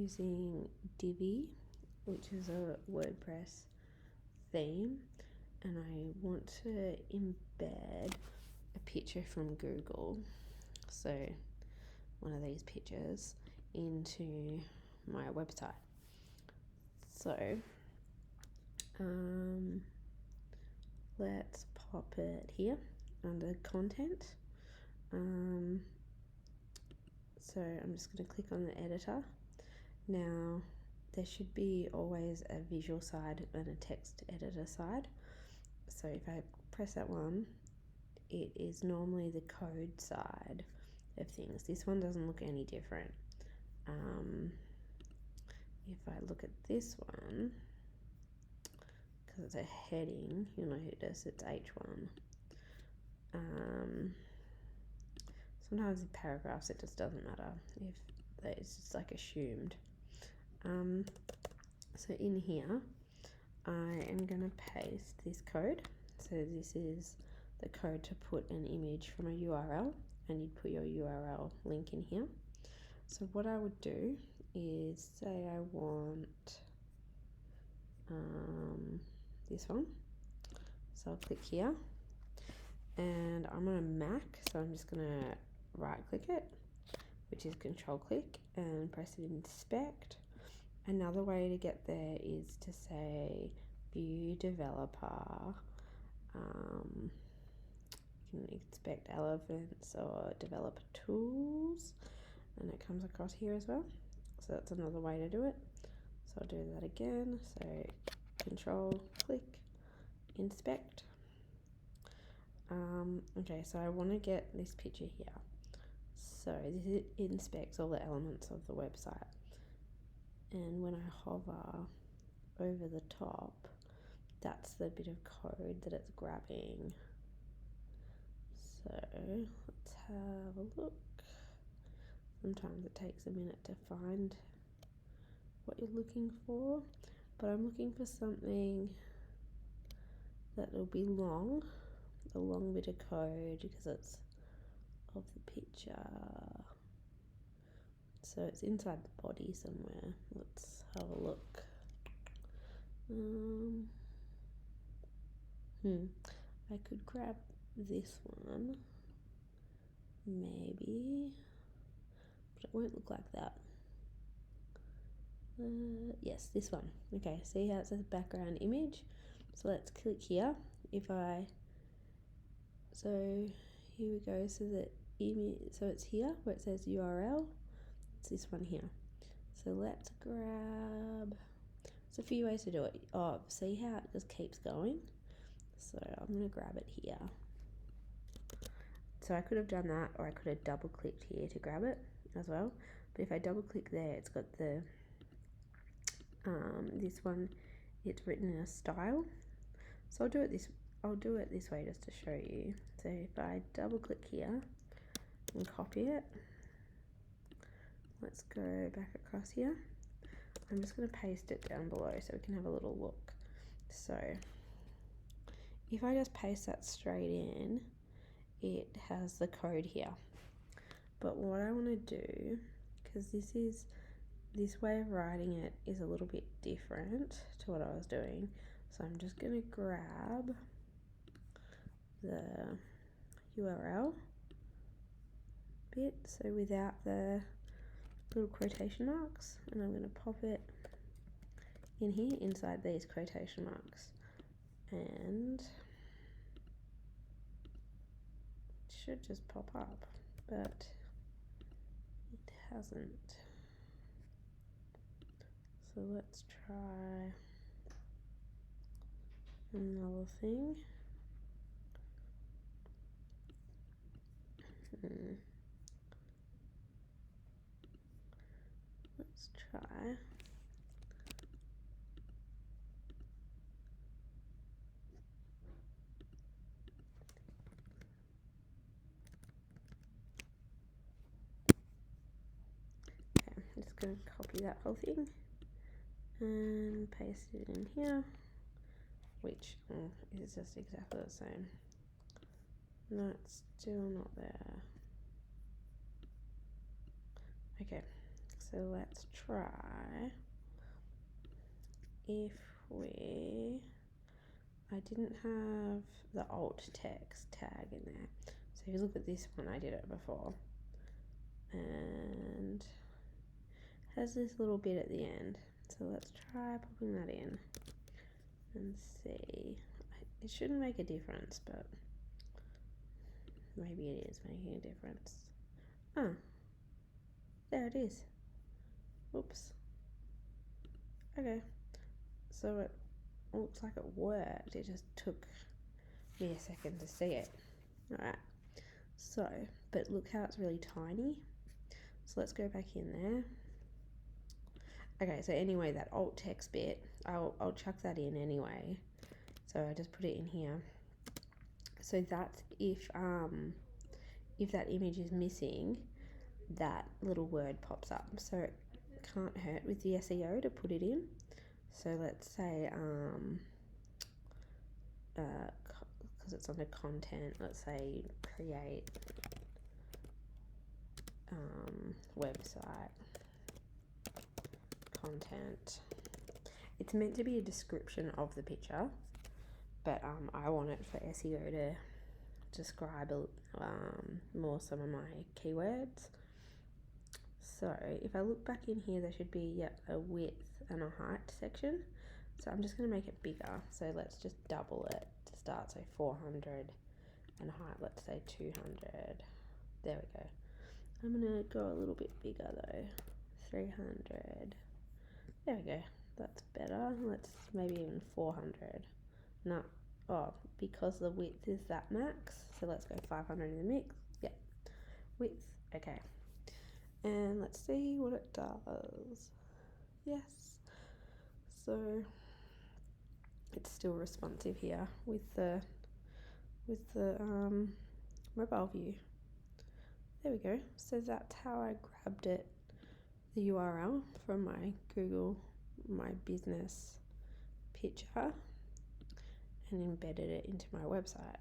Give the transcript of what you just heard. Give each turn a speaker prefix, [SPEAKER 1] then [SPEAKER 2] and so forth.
[SPEAKER 1] using Divi, which is a WordPress theme, and I want to embed a picture from Google, so one of these pictures, into my website. So let's pop it here under content. So I'm just going to click on the editor. Now there should be always a visual side and a text editor side. So if I press that one, it is normally the code side of things. This one doesn't look any different. If I look at this one, because it's a heading, you'll notice it's H1. Sometimes in paragraphs it just doesn't matter if it's just like assumed. So in here I am going to paste this code. So this is the code to put an image from a URL, and you'd put your URL link in here. So what I would do is say I want this one. So I'll click here, and I'm on a Mac, so I'm just going to right click it, which is control click, and press it inspect. Another way to get there is to say view developer. You can inspect elements or developer tools, and it comes across here as well. So that's another way to do it. So I'll do that again. So control click inspect. Okay, so I want to get this picture here. So this inspects all the elements of the website, and when I hover over the top, that's the bit of code that it's grabbing. So let's have a look. Sometimes it takes a minute to find what you're looking for, but I'm looking for something that will be long, a long bit of code, because it's of the picture. So it's inside the body somewhere. Let's have a look. I could grab this one, maybe, but it won't look like that. Yes, this one. Okay, see how it says background image? So let's click here. So here we go. So the image, so it's here where it says URL. It's this one here. So let's grab. There's a few ways to do it. Oh, see how it just keeps going? So I'm gonna grab it here. So I could have done that, or I could have double clicked here to grab it as well. But if I double click there, it's got the this one, it's written in a style. So I'll do it this way just to show you. So if I double click here and copy it, let's go back across here. I'm just going to paste it down below so we can have a little look. So if I just paste that straight in, it has the code here. But what I want to do, because this way of writing it is a little bit different to what I was doing, so I'm just going to grab the URL bit, so without the little quotation marks, and I'm going to pop it in here inside these quotation marks, and it should just pop up, but it hasn't. So let's try another thing. Let's try. Okay, I'm just going to copy that whole thing and paste it in here, which is just exactly the same. No, it's still not there. Okay, So let's try if I didn't have the alt text tag in there. So if you look at this one, I did it before. And it has this little bit at the end. So let's try popping that in and see. It shouldn't make a difference, but maybe it is making a difference. Oh, there it is. Oops. Okay. So it looks like it worked. It just took me a second to see it. Alright. So, but look how it's really tiny. So let's go back in there. Okay, so anyway, that alt text bit, I'll chuck that in anyway. So I just put it in here. So that's if that image is missing, that little word pops up. So it can't hurt with the SEO to put it in. So let's say because it's under content, let's say create website content. It's meant to be a description of the picture, but I want it for SEO to describe more some of my keywords. So if I look back in here, there should be a width and a height section. So I'm just going to make it bigger. So let's just double it to start. So 400 and height, let's say 200. There we go. I'm going to go a little bit bigger though. 300. There we go. That's better. Let's maybe even 400. No. Oh, because the width is that max. So let's go 500 in the mix. Yeah. Width. Okay. And let's see what it does. Yes. So it's still responsive here with the mobile view. There we go. So that's how I grabbed it, the URL from my Google My Business picture and embedded it into my website.